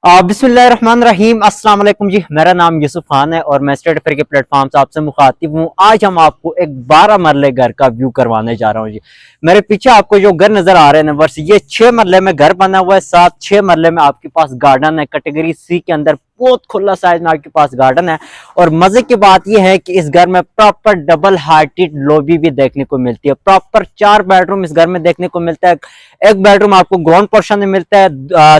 बिस्मिल्लाहिर्रहमानिर्रहीम अस्सलाम वालेकुम जी। मेरा नाम यूसुफ खान है और मैं स्टेट अफेयर के प्लेटफॉर्म से आपसे मुखातिब हूँ। आज हम आपको एक 12 मरले घर का व्यू करवाने जा रहा हूँ जी। मेरे पीछे आपको जो घर नजर आ रहे हैं वर्ष ये 6 मरले में घर बना हुआ है। साथ 6 मरले में आपके पास गार्डन है। कैटेगरी सी के अंदर बहुत खुला साइज में आपके पास गार्डन है। और मजे की बात यह है कि इस घर में प्रॉपर डबल हार्टेड लॉबी भी देखने को मिलती है। प्रॉपर 4 बेडरूम इस घर में देखने को मिलता है। एक बेडरूम आपको ग्राउंड पोर्शन में मिलता है,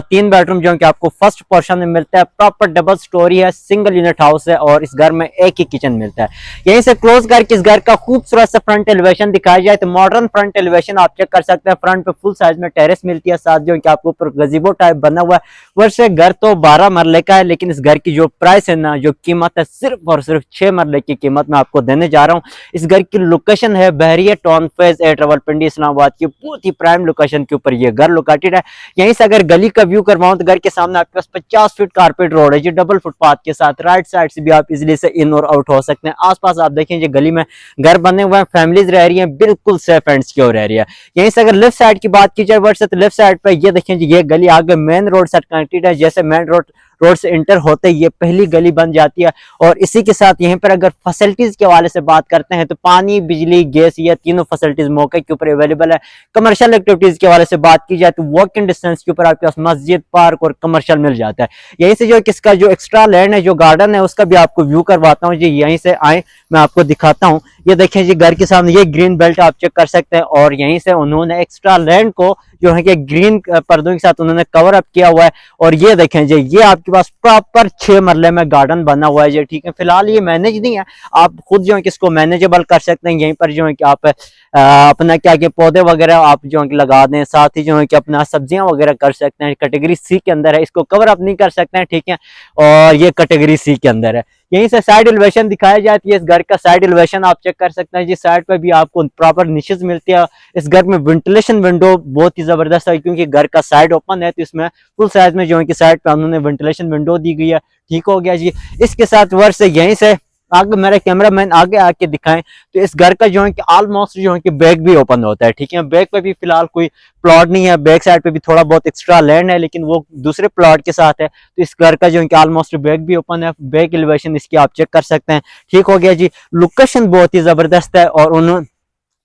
3 बेडरूम जो कि आपको फर्स्ट पोर्शन में मिलता है। प्रॉपर डबल स्टोरी है, सिंगल यूनिट हाउस है और इस घर में एक ही किचन मिलता है। यहीं से क्लोज करके इस घर का खूबसूरत सा फ्रंट एलिवेशन दिखाया जाए तो मॉडर्न फ्रंट एलिवेशन आप चेक कर सकते हैं। फ्रंट पे फुल साइज में टेरेस मिलती है, साथ जो कि आपको ऊपर गजीबो टाइप बना हुआ है। वैसे घर तो 12 मरले का है, लेकिन इस घर की जो प्राइस है ना, जो कीमत है, सिर्फ और सिर्फ 6 मरले की कीमत मैं आपको देने जा रहा हूँ। इस घर की लोकेशन है Bahria town phase A Rawalpindi Islamabad की बहुत ही प्राइम लोकेशन के ऊपर ये घर लोकेटेड है। यहीं से अगर गली का व्यू करवाऊं तो घर के सामने आपके पास 50 फीट कारपेट रोड है जी, डबल फुटपाथ के साथ। राइट साइड से भी आप इजिली से इन और आउट हो सकते हैं। आसपास आप देखें गली में घर बने हुए हैं, फैमिलीज रह रही हैं, बिल्कुल सेफ एंड सिक्योर रह रही है। यहीं से अगर लेफ्ट साइड की बात की जाए वर्ष तो लेफ्ट साइड पे ये देखें ये गली आगे मेन रोड से कनेक्टेड है। जैसे मेन रोड से इंटर होते ही ये पहली गली बन जाती है। और इसी के साथ यहीं पर अगर फैसिलिटीज के हवाले से बात करते हैं तो पानी, बिजली, गैस, ये तीनों फैसिलिटीज मौके के ऊपर अवेलेबल है। कमर्शियल एक्टिविटीज के हवाले से बात की जाए तो वॉक इन डिस्टेंस के ऊपर आपके पास मस्जिद, पार्क और कमर्शियल मिल जाता है। यहीं से जो किसका जो एक्स्ट्रा लैंड है, जो गार्डन है, उसका भी आपको व्यू करवाता हूँ जी। यहीं से आए मैं आपको दिखाता हूँ। ये देखें जी घर के सामने ये ग्रीन बेल्ट आप चेक कर सकते हैं और यहीं से उन्होंने एक्स्ट्रा लैंड को जो है कि ग्रीन पर्दों के साथ उन्होंने कवर अप किया हुआ है। और ये देखें जी ये आपके पास प्रॉपर 6 मरले में गार्डन बना हुआ है जी। ठीक है, फिलहाल ये मैनेज नहीं है, आप खुद जो है कि इसको मैनेजेबल कर सकते हैं। यहीं पर जो है कि आप अपना क्या कि पौधे वगैरह आप जो है कि लगा दें, साथ ही जो है कि अपना सब्जियां वगैरह कर सकते हैं। कैटेगरी सी के अंदर है, इसको कवर अप नहीं कर सकते हैं। ठीक है, और ये कैटेगरी सी के अंदर है। यहीं से साइड एलिवेशन दिखाया जाती है। इस घर का साइड एलिवेशन आप चेक कर सकते हैं जी। साइड पर भी आपको प्रॉपर निशेज मिलती है। इस घर में वेंटिलेशन विंडो बहुत ही जबरदस्त है, क्योंकि घर का साइड ओपन है तो इसमें फुल साइज में जो है कि साइड पे उन्होंने वेंटिलेशन विंडो दी गई है। ठीक हो गया जी। इसके साथ वर्ष से यहीं से आगे मेरे कैमरामैन आगे आके दिखाएं तो इस घर का जो है कि ऑलमोस्ट जो है कि बैक भी ओपन होता है। ठीक है, बैक पे भी फिलहाल कोई प्लॉट नहीं है। बैक साइड पे भी थोड़ा बहुत एक्स्ट्रा लैंड है, लेकिन वो दूसरे प्लॉट के साथ है। तो इस घर का जो है कि ऑलमोस्ट बैक भी ओपन है। बैक एलिवेशन इसकी आप चेक कर सकते हैं। ठीक हो गया जी। लोकेशन बहुत ही जबरदस्त है और उन्होंने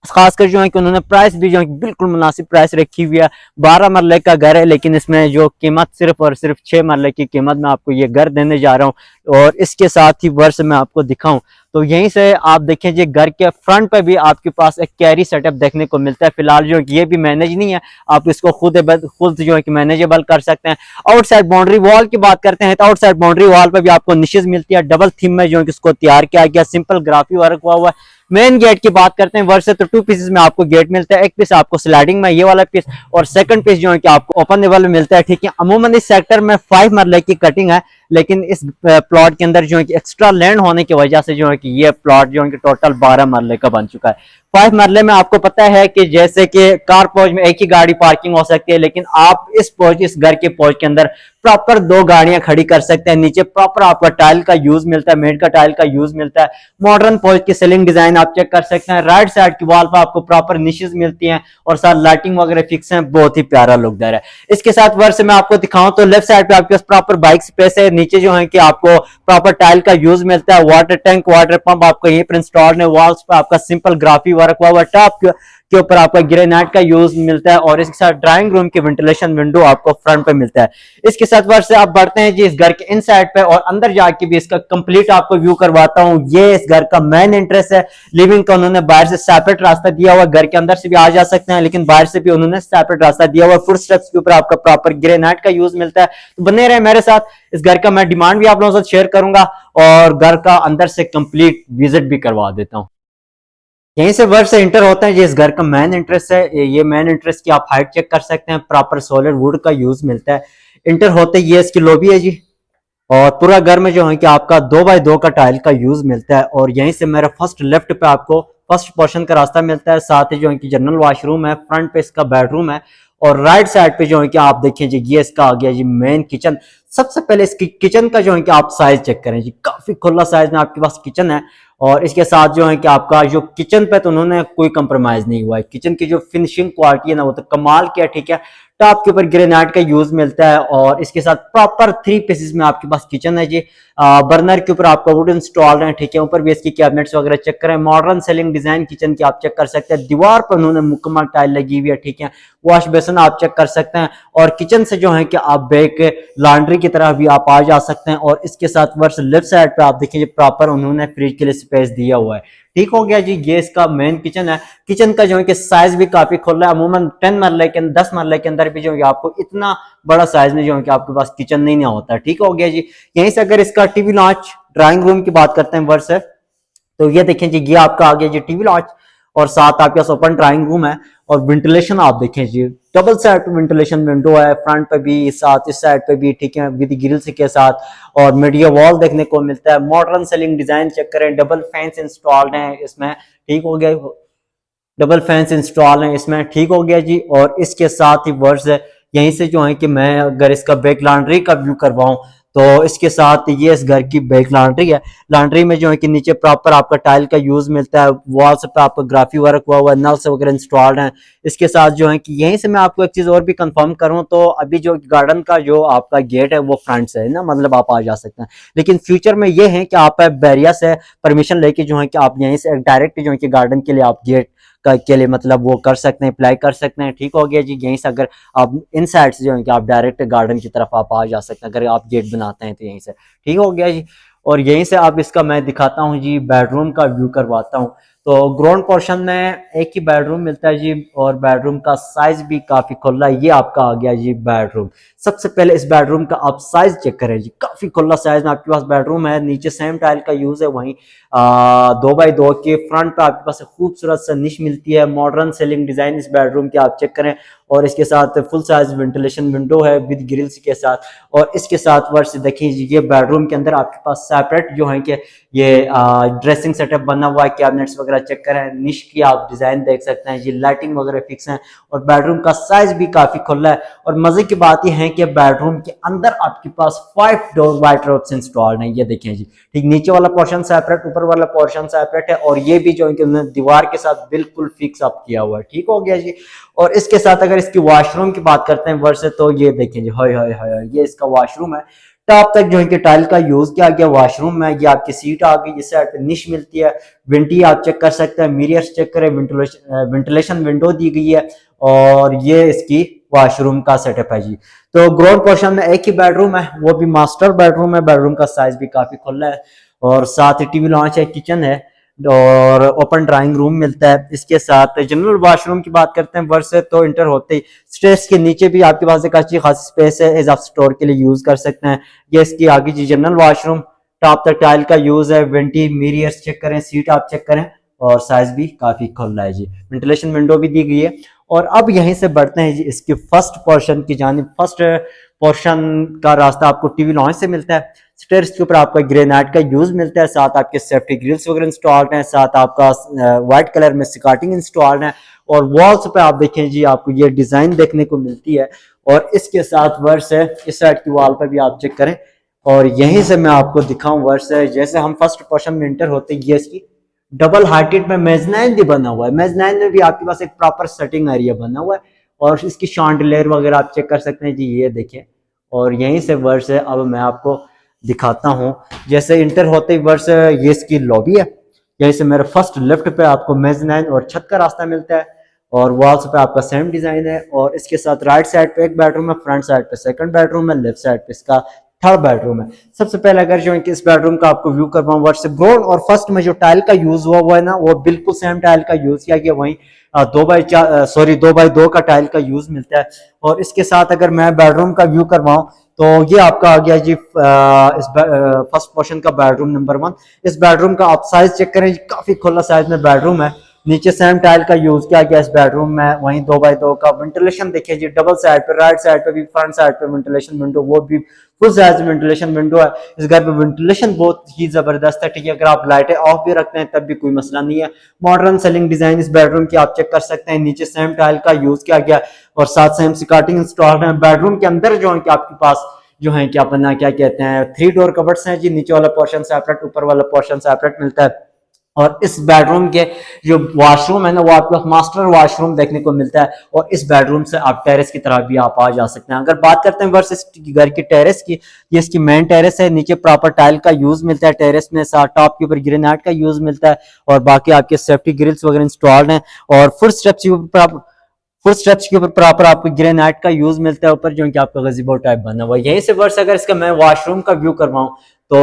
खासकर जो है कि उन्होंने प्राइस भी जो है बिल्कुल मुनासिब प्राइस रखी हुई है। 12 मरले का घर है, लेकिन इसमें जो कीमत सिर्फ और सिर्फ 6 मरले की कीमत में आपको ये घर देने जा रहा हूँ। और इसके साथ ही वर्ष में आपको दिखाऊं तो यहीं से आप देखें जी घर के फ्रंट पे भी आपके पास एक कैरी सेटअप देखने को मिलता है। फिलहाल जो ये भी मैनेज नहीं है, आप इसको खुद जो है कि मैनेजेबल कर सकते हैं। आउटसाइड बाउंड्री वॉल की बात करते हैं तो आउटसाइड बाउंड्री वॉल पे भी आपको निशेज मिलती है। डबल थीम में जो है कि इसको तैयार किया गया, सिंपल ग्राफी वर्क हुआ है। मेन गेट की बात करते हैं वर्ष से तो 2 पीसेस में आपको गेट मिलता है। एक पीस आपको स्लाइडिंग में ये वाला पीस, और सेकंड पीस जो है कि आपको ओपन लेवल में मिलता है। ठीक है, अमूमन इस सेक्टर में 5 मरले की कटिंग है, लेकिन इस प्लॉट के अंदर जो है कि एक्स्ट्रा लैंड होने की वजह से जो है कि ये प्लॉट जो है कि टोटल 12 मरले का बन चुका है। 5 मरले में आपको पता है कि जैसे कि कार पौज में एक ही गाड़ी पार्किंग हो सकती है, लेकिन आप इस घर के पौज के अंदर प्रॉपर 2 गाड़ियां खड़ी कर सकते हैं। नीचे प्रॉपर आपका टाइल का यूज मिलता है, मेड का टाइल का यूज मिलता है। मॉडर्न पौज की सीलिंग डिजाइन आप चेक कर सकते हैं। राइट साइड की वॉल पर आपको प्रॉपर निशेज मिलती हैं और साथ लाइटिंग वगैरह फिक्स है। बहुत ही प्यारा लुकदार है। इसके साथ वर्ष में आपको दिखाऊं तो लेफ्ट साइड पे आपके पास प्रॉपर बाइक स्पेस है। नीचे जो है कि आपको प्रॉपर टाइल का यूज मिलता है। वाटर टैंक, वाटर पंप आपको यहीं पर इंस्टॉल्ड है। वॉल्स पर आपका सिंपल ग्राफी वर्क हुआ टॉप के ऊपर आपका ग्रेनाइट का यूज मिलता है। और इसके साथ ड्राइंग रूम की वेंटिलेशन विंडो आपको फ्रंट पे मिलता है। इसके साथ वर्ष से आप बढ़ते हैं जी इस घर के इनसाइड पे और अंदर जाके भी इसका कंप्लीट आपको व्यू करवाता हूं। ये इस घर का मेन इंटरेस्ट है। लिविंग का उन्होंने बाहर से सेपरेट रास्ता दिया हुआ, घर के अंदर से भी आ जा सकते हैं, लेकिन बाहर से भी उन्होंने सेपरेट रास्ता दिया हुआ। फुट स्टेप्स के ऊपर आपका प्रॉपर ग्रेनाइट का यूज मिलता है। तो बने रहे मेरे साथ। इस घर का मैं डिमांड भी आप लोगों से शेयर करूंगा और घर का अंदर से कंप्लीट विजिट भी करवा देता हूं। यहीं से वर्ड से इंटर होता है। ये इस घर का मेन इंटरेस्ट है। ये मेन इंटरेस्ट की आप हाइट चेक कर सकते हैं। प्रॉपर सॉलिड वुड का यूज मिलता है। इंटर होते ही ये इसकी लॉबी है जी। और पूरा घर में जो है कि आपका 2x2 का टाइल का यूज मिलता है। और यहीं से मेरा फर्स्ट लेफ्ट पे आपको फर्स्ट पोर्शन का रास्ता मिलता है। साथ ही जो है कि जनरल वॉशरूम है, फ्रंट पे इसका बेडरूम है। और राइट साइड पे जो है कि आप देखिए जी ये इसका आ गया जी मेन किचन। सबसे पहले इसकी किचन का जो है कि आप साइज चेक करें जी, काफी खुला साइज में आपके पास किचन है। और इसके साथ जो है कि आपका जो किचन पे तो उन्होंने कोई कंप्रोमाइज नहीं हुआ है। किचन की जो फिनिशिंग क्वालिटी है ना वो तो कमाल की है। ठीक है, टॉप के ऊपर ग्रेनाइट का यूज मिलता है और इसके साथ प्रॉपर 3 पीसेस में आपके पास किचन है जी। बर्नर के ऊपर आपका वुड इंस्टॉल है, ठीक है। ऊपर भी इसकी कैबिनेट्स वगैरह चेक करें, मॉडर्न सेलिंग डिजाइन किचन की आप चेक कर सकते हैं। दीवार पर उन्होंने मुकम्मल टाइल लगी हुई है, ठीक है। वॉश बेसन आप चेक कर सकते हैं और किचन से जो है कि आप बैक लॉन्ड्री की तरह भी आप आ जा सकते हैं। और इसके साथ वर्ष लेफ्ट साइड पे आप देखिए प्रॉपर उन्होंने फ्रिज के लिए स्पेस दिया हुआ है, ठीक हो गया जी। ये इसका मेन किचन है। किचन का जो है कि साइज भी काफी खुला है। अमूमन 10 मरले के 10 मरले के अंदर भी जो है आपको इतना बड़ा साइज में जो है कि आपके पास किचन नहीं होता, ठीक हो गया जी। यहीं से अगर इसका टीवी लॉन्च ड्राइंग रूम की बात करते हैं वर्ष, तो ये देखें जी, ये आपका आ गया जी टीवी लॉन्च और साथ आपके पास ओपन ड्राइंग रूम है। और वेंटिलेशन आप देखें जी, डबल साइड वेंटिलेशन विंडो है, फ्रंट पे भी, साथ इस साइड पे भी, ठीक है, विद ग्रिल्स के साथ। और मीडिया वॉल देखने को मिलता है। मॉडर्न सीलिंग डिजाइन चेक करें, डबल फैंस इंस्टॉल्ड हैं इसमें, ठीक हो गया। डबल फैंस इंस्टॉल हैं इसमें, ठीक हो गया जी। और इसके साथ ही वर्ष है, यहीं से जो है कि मैं अगर इसका बैक लॉन्ड्री का व्यू करवाऊं तो इसके साथ ये इस घर की बैक लॉन्ड्री है। लॉन्ड्री में जो है कि नीचे प्रॉपर आपका टाइल का यूज मिलता है, वॉल्स पे आपका ग्राफी वर्क हुआ हुआ है, नल्स वगैरह इंस्टॉल्ड हैं। इसके साथ जो है कि यहीं से मैं आपको एक चीज और भी कंफर्म करूं तो अभी जो गार्डन का जो आपका गेट है वो फ्रंट से है ना, मतलब आप आ जा सकते हैं। लेकिन फ्यूचर में ये है कि आप बैरिया से परमिशन लेके जो है कि आप यहीं से डायरेक्ट जो है कि गार्डन के लिए आप गेट के लिए मतलब वो कर सकते हैं, अप्लाई कर सकते हैं, ठीक हो गया जी। यहीं से अगर आप इन साइड से जो है कि आप डायरेक्ट गार्डन की तरफ आप आ जा सकते हैं अगर आप गेट बनाते हैं तो यहीं से, ठीक हो गया जी। और यहीं से आप इसका मैं दिखाता हूँ जी, बेडरूम का व्यू करवाता हूँ। तो ग्राउंड पोर्शन में एक ही बेडरूम मिलता है जी और बेडरूम का साइज भी काफी खुला है। ये आपका आ गया जी बेडरूम। सबसे पहले इस बेडरूम का आप साइज चेक करें जी, काफी खुला साइज में आपके पास बेडरूम है। नीचे सेम टाइल का यूज है, वहीं 2x2 के फ्रंट पे आपके पास खूबसूरत सा निश मिलती है। मॉडर्न सीलिंग डिजाइन इस बेडरूम के आप चेक करें और इसके साथ फुल साइज वेंटिलेशन विंडो है विद ग्रिल्स के साथ। और इसके साथ वर्ष देखिए ये बेडरूम के अंदर आपके पास सेपरेट जो है कि ये ड्रेसिंग सेटअप बना हुआ है। कैबिनेट्स वगैरह चेक करें, निश की आप डिजाइन देख सकते हैं, ये लाइटिंग वगैरह फिक्स है और बेडरूम का साइज भी काफी खुला है। और मजे की बात यह है कि बेडरूम के अंदर आपके पास 5 डोर वाइड्रोब्स इंस्टॉल्ड हैं। ये देखिए जी, ठीक, नीचे वाला पोर्शन सेपरेट, ऊपर वाला पोर्शन सेपरेट है और ये भी जो है कि उन्होंने दीवार के साथ बिल्कुल फिक्स अप किया हुआ है, ठीक हो गया जी। और इसके साथ अगर इसकी वॉशरूम की बात करते हैं वर्ष, तो ये देखें जी, हाय हाय हाय, ये इसका वॉशरूम है। टॉप तक जो है कि टाइल का यूज किया गया वॉशरूम में। ये आपकी सीट आ गई, इस साइड पे निश मिलती है, विंटी आप चेक कर सकते हैं, मिरर्स चेक करें, वेंटिलेशन विंडो दी गई है और ये इसकी वॉशरूम का सेटअप है जी। तो ग्राउंड पोर्शन में एक ही बेडरूम है, वो भी मास्टर बेडरूम है। बेडरूम का साइज भी काफी खुला है और साथ ही टीवी लॉन्च है, किचन है और ओपन ड्राइंग रूम मिलता है। इसके साथ जनरल वॉशरूम की बात करते हैं वर्ष से, तो इंटर होते ही स्टेयर्स के नीचे भी आपके पास एक अच्छी खासी स्पेस है, एज आप स्टोर के लिए यूज कर सकते हैं। ये इसकी आगे जी जनरल वॉशरूम, टॉप तक टाइल का यूज है, वेंटी मिरर्स चेक करें, सीट आप चेक करें और साइज भी काफी खुला है जी। वेंटिलेशन विंडो भी दी गई है। और अब यहीं से बढ़ते हैं जी इसके फर्स्ट पोर्शन की जानिब। फर्स्ट पोर्शन का रास्ता आपको टीवी लॉन्च से मिलता है। स्टेयर्स के ऊपर आपका ग्रेनाइट का यूज मिलता है, साथ आपके सेफ्टी ग्रिल्स वगैरह इंस्टॉल्ड हैं, साथ आपका व्हाइट कलर में स्कार्टिंग इंस्टॉल्ड है। और वॉल्स पे आप देखें जी, आपको ये डिजाइन देखने को मिलती है। और इसके साथ वर्ष है, इस साइड की वॉल पे भी आप चेक करें और यहीं से मैं आपको दिखाऊं वर्ष है, जैसे हम फर्स्ट पोर्शन में इंटर होते हैं, ये इसकी डबल हाइटेड में मेजनाइन भी बना हुआ है। मेजनाइन में भी आपके पास एक प्रॉपर सेटिंग एरिया बना हुआ है और इसकी शॉन्डिलियर वगैरह आप चेक कर सकते हैं जी, ये देखें। और यहीं से वर्ष है, अब मैं आपको दिखाता हूं। जैसे इंटर होते ही वर्ष ये इसकी लॉबी है, यहीं से मेरे फर्स्ट लेफ्ट पे आपको मेजनाइन और छत का रास्ता मिलता है और वॉल्स पे आपका सेम डिजाइन है। और इसके साथ राइट साइड पे एक बेडरूम है, फ्रंट साइड पे सेकंड बेडरूम है, लेफ्ट साइड पे इसका थर्ड बेडरूम है। सबसे पहले अगर जो है कि इस बेडरूम का आपको व्यू करवाऊं वर्ष, ग्राउंड और फर्स्ट में जो टाइल का यूज हुआ हुआ है ना, वो बिल्कुल सेम टाइल का यूज किया गया, वहीं 2x2 का टाइल का यूज मिलता है। और इसके साथ अगर मैं बेडरूम का व्यू करवाऊं तो ये आपका आ गया जी इस फर्स्ट पोर्शन का बेडरूम नंबर 1। इस बेडरूम का आप साइज चेक करें, काफी खुला साइज में बेडरूम है। नीचे सेम टाइल का यूज किया गया इस बेडरूम में, वहीं 2x2 का। वेंटिलेशन देखिए जी, डबल साइड पे, राइट साइड पे भी, फ्रंट साइड पे वेंटिलेशन विंडो, वो भी फुल साइज वेंटिलेशन विंडो है। इस घर में वेंटिलेशन बहुत ही जबरदस्त है, ठीक है। अगर आप लाइटें ऑफ भी रखते हैं तब भी कोई मसला नहीं है। मॉडर्न सेलिंग डिजाइन इस बेडरूम की आप चेक कर सकते हैं। नीचे सेम टाइल का यूज किया गया और साथ सेम स्कार्टिंग इंस्टॉल्ड है। बेडरूम के अंदर जो है कि आपके पास जो है कि अपना क्या कहते हैं 3 डोर कबर्ड्स हैं जी। नीचे वाला पोर्शन सेपरेट, ऊपर वाला पोर्शन सेपरेट मिलता है। और इस बेडरूम के जो वॉशरूम है ना वो आपको मास्टर वॉशरूम देखने को मिलता है, और इस बेडरूम से आप टेरेस की तरफ भी आप आ जा सकते हैं। अगर बात करते हैं वर्ष इस घर की टेरेस की, ये इसकी मेन टेरेस है, नीचे प्रॉपर टाइल का यूज मिलता है टेरेस में, साथ टॉप के ऊपर ग्रेनाइट का यूज मिलता है, और बाकी आपके सेफ्टी ग्रिल्स वगैरह इंस्टॉल्ड हैं, और फुट स्टेप्स के ऊपर प्रॉपर आपको ग्रेनाइट का यूज मिलता है ऊपर, जो कि आपका गजीबो टाइप बना हुआ है। यहीं से वर्ष अगर इसका मैं वॉशरूम का व्यू करवाऊं तो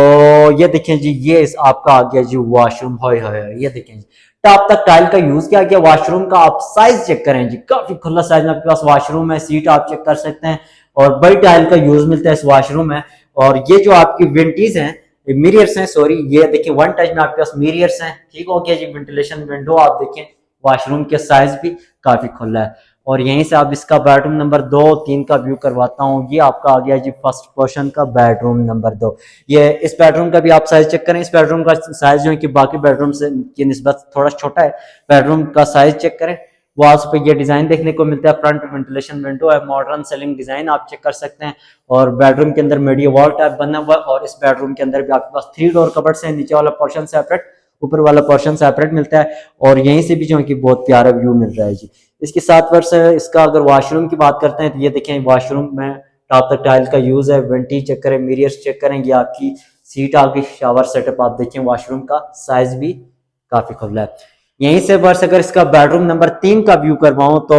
ये देखें जी, ये इस आपका आ गया जी वॉशरूम, ये देखें जी टॉप तक टाइल का यूज किया गया। वॉशरूम का आप साइज चेक करें जी, काफी खुला साइज में आपके पास वॉशरूम है, सीट आप चेक कर सकते हैं, और बड़ी टाइल का यूज मिलता है इस वॉशरूम में। और ये जो आपकी विंटीज हैं, मिरर्स हैं, सॉरी, ये देखिए वन टच में आपके पास मिरर्स हैं, ठीक हो गया जी। वेंटिलेशन विंडो आप देखें, वॉशरूम के साइज भी काफी खुला है। और यहीं से आप इसका बेडरूम नंबर 2-3 का व्यू करवाता हूँ। ये आपका आ गया जी फर्स्ट पोर्शन का बेडरूम नंबर 2। ये इस बेडरूम का भी आप साइज चेक करें, इस बेडरूम का साइज जो है कि बाकी बेडरूम से की निस्बत थोड़ा छोटा है। बेडरूम का साइज चेक करें, वॉल्स पे ये डिजाइन देखने को मिलता है, फ्रंट वेंटिलेशन विंडो है, मॉडर्न सेलिंग डिजाइन आप चेक कर सकते हैं। और बेडरूम के अंदर मीडिया टाइप बना हुआ है, और इस बेडरूम के अंदर भी आपके पास 3 डोर कबर्ड्स हैं, नीचे वाला पोर्शन सेपरेट, ऊपर वाला पोर्शन सेपरेट मिलता है। और यहीं से भी जो है कि बहुत प्यारा व्यू मिल रहा है जी। इसके साथ वर्ष इसका अगर वॉशरूम की बात करते हैं तो ये देखें, वॉशरूम में टॉप तक टाइल का यूज है, वेंटी चेक करें, मिरर्स चेक करें, ये आपकी सीट आ गई, शावर सेटअप आप देखें, वॉशरूम का साइज भी काफी खुला है। यहीं से वर्ष अगर इसका बेडरूम नंबर 3 का व्यू करवाऊं तो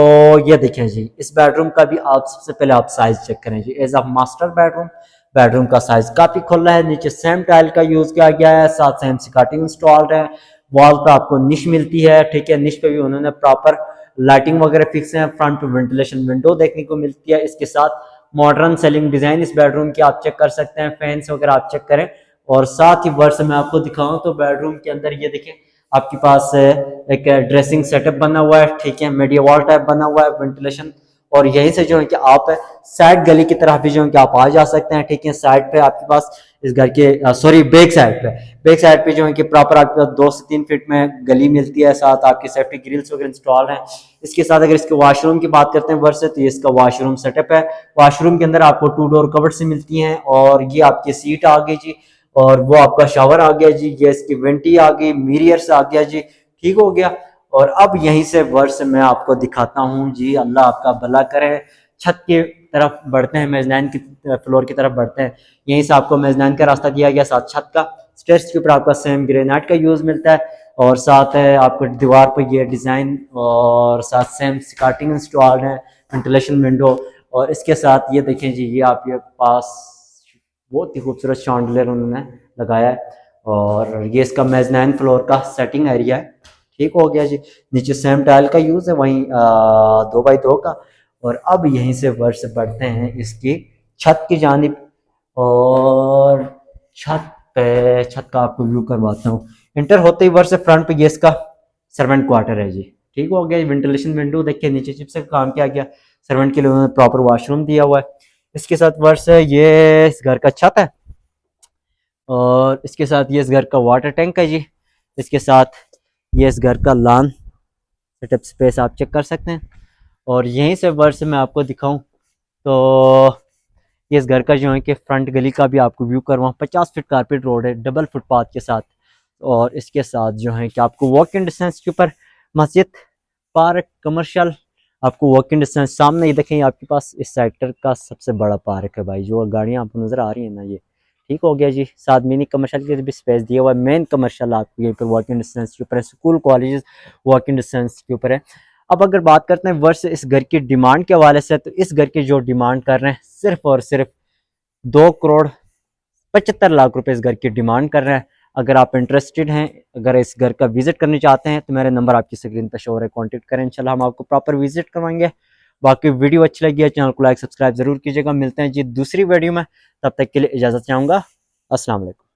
ये देखें जी, इस बेडरूम का भी आप सबसे पहले आप साइज चेक करें जी। As a master bedroom, bedroom का साइज काफी खुला है, नीचे सेम टाइल का यूज किया गया है, साथ सेम सिकाटिंग इंस्टॉल्ड है, वॉल पे आपको निश मिलती है, ठीक है, निश पे भी उन्होंने प्रॉपर लाइटिंग वगैरह फिक्स है, फ्रंट पे वेंटिलेशन विंडो देखने को मिलती है। इसके साथ मॉडर्न सेलिंग डिजाइन इस बेडरूम की आप चेक कर सकते हैं, फैंस वगैरह आप चेक करें। और साथ ही वर्ष में आपको दिखाऊं तो बेडरूम के अंदर ये देखिए आपके पास एक ड्रेसिंग सेटअप बना हुआ है, ठीक है, मीडिया वॉल टाइप बना हुआ है, वेंटिलेशन। और यहीं से जो है कि आप साइड गली की तरफ भी जो है कि आप आ जा सकते हैं, ठीक है। साइड पे आपके पास इस घर के सॉरी बैक साइड पे जो है कि प्रॉपर आपके पास 2 से 3 फीट में गली मिलती है, साथ आपकी सेफ्टी ग्रिल्स वगैरह इंस्टॉल हैं। इसके साथ अगर इसके वॉशरूम की बात करते हैं वर्ष से, तो ये इसका वॉशरूम सेटअप है। वॉशरूम के अंदर आपको 2 डोर कबर्ड से मिलती हैं, और ये आपकी सीट आ गई जी, और वो आपका शावर आ गया जी, ये इसकी वेंटी आ गई, मिरर्स आ गया जी, ठीक हो गया। और अब यहीं से वर्ष मैं आपको दिखाता हूँ जी, अल्लाह आपका भला करे, छत की तरफ बढ़ते हैं, मेजनाइन की फ्लोर की तरफ बढ़ते हैं। यहीं से आपको मेजनाइन का रास्ता दिया गया, साथ छत का, स्टेयर्स के ऊपर आपका सेम ग्रेनाइट का यूज मिलता है, और साथ है आपको दीवार पर ये डिजाइन, और साथ सेम स्कार्टिंग इंस्टॉल्ड है, वेंटिलेशन विंडो। और इसके साथ ये देखें जी, ये आपके पास बहुत ही खूबसूरत शॉन्डलियर उन्होंने लगाया है, और ये इसका मेजनाइन फ्लोर का सेटिंग एरिया है, ठीक हो गया जी। नीचे सेम टाइल का यूज है, वहीं 2x2 का। और अब यहीं से वर्ष बढ़ते हैं इसकी छत की जानिब, और छत का आपको व्यू करवाता हूँ। इंटर होते ही वर्ष फ्रंट पे ये इसका सर्वेंट क्वार्टर है जी, ठीक हो गया। वेंटिलेशन विंडो देखिए, नीचे चिप से काम किया गया, सर्वेंट के लिए उन्होंने प्रॉपर वॉशरूम दिया हुआ है। इसके साथ वर्ष ये इस घर का छत है, और इसके साथ ये इस घर का वाटर टैंक है जी। इसके साथ ये इस घर का लॉन सेटअप स्पेस आप चेक कर सकते हैं। और यहीं से वर्ष मैं आपको दिखाऊं तो ये इस घर का जो है कि फ्रंट गली का भी आपको व्यू करवाऊँ। 50 फीट कारपेट रोड है, डबल फुटपाथ के साथ, और इसके साथ जो है कि आपको वॉक इन डिस्टेंस के ऊपर मस्जिद, पार्क, कमर्शियल, आपको वॉक इन डिस्टेंस सामने ही देखें। आपके पास इस सेक्टर का सबसे बड़ा पार्क है भाई, जो गाड़ियाँ आपको नज़र आ रही है ना, ये ठीक हो गया जी। साथ मिनी कमर्शियल के भी स्पेस दिया हुआ है, मेन कमर्शियल आपको यहीं पर वॉक इन डिस्टेंस के ऊपर है, school colleges walk in distance के ऊपर है। अब अगर बात करते हैं वर्ष इस घर की डिमांड के हवाले से, तो इस घर की जो डिमांड कर रहे हैं सिर्फ और सिर्फ 2 करोड़ 75 लाख रुपए इस घर की डिमांड कर रहे हैं। अगर आप इंटरेस्टेड हैं, अगर इस घर का विजिट करना चाहते हैं, तो मेरे नंबर आपकी स्क्रीन पर शो हो रहा है, कॉन्टेक्ट करें, इंशाल्लाह हम आपको प्रॉपर विजिट करवाएंगे। बाकी वीडियो अच्छी लगी है, चैनल को लाइक सब्सक्राइब जरूर कीजिएगा। मिलते हैं जी दूसरी वीडियो में, तब तक के लिए इजाज़त चाहूँगा। अस्सलाम वालेकुम।